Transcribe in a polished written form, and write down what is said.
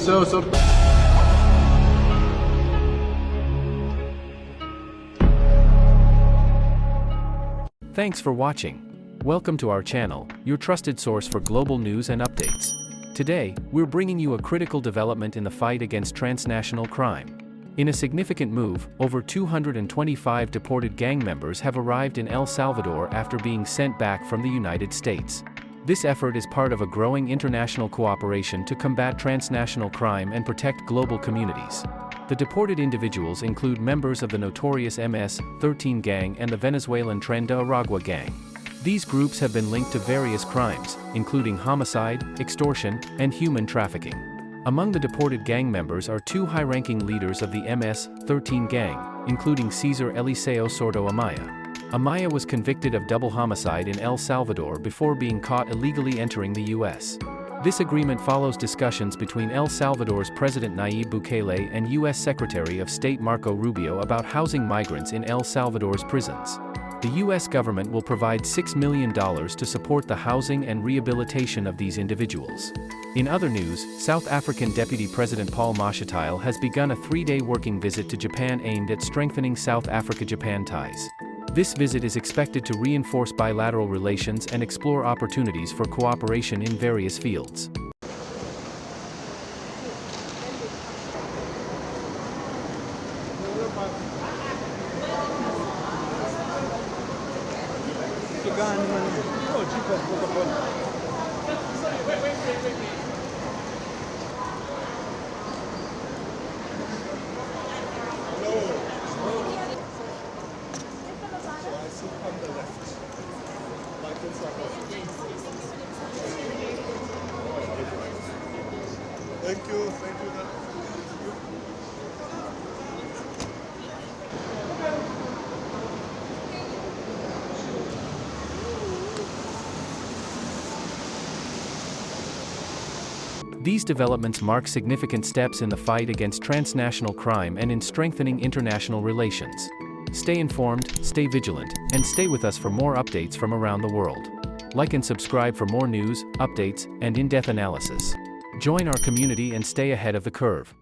Eliseo Sorto. Thanks for watching. Welcome to our channel, your trusted source for global news and updates. Today, we're bringing you a critical development in the fight against transnational crime. In a significant move, over 225 deported gang members have arrived in El Salvador after being sent back from the United States. This effort is part of a growing international cooperation to combat transnational crime and protect global communities. The deported individuals include members of the notorious MS-13 gang and the Venezuelan Tren de Aragua gang. These groups have been linked to various crimes, including homicide, extortion, and human trafficking. Among the deported gang members are two high-ranking leaders of the MS-13 gang, including Cesar Eliseo Sorto Amaya. Amaya was convicted of double homicide in El Salvador before being caught illegally entering the U.S. This agreement follows discussions between El Salvador's President Nayib Bukele and U.S. Secretary of State Marco Rubio about housing migrants in El Salvador's prisons. The U.S. government will provide $6 million to support the housing and rehabilitation of these individuals. In other news, South African Deputy President Paul Mashatile has begun a 3-day working visit to Japan aimed at strengthening South Africa-Japan ties. This visit is expected to reinforce bilateral relations and explore opportunities for cooperation in various fields. Thank you. These developments mark significant steps in the fight against transnational crime and in strengthening international relations. Stay informed, stay vigilant, and stay with us for more updates from around the world. Like and subscribe for more news, updates, and in-depth analysis. Join our community and stay ahead of the curve.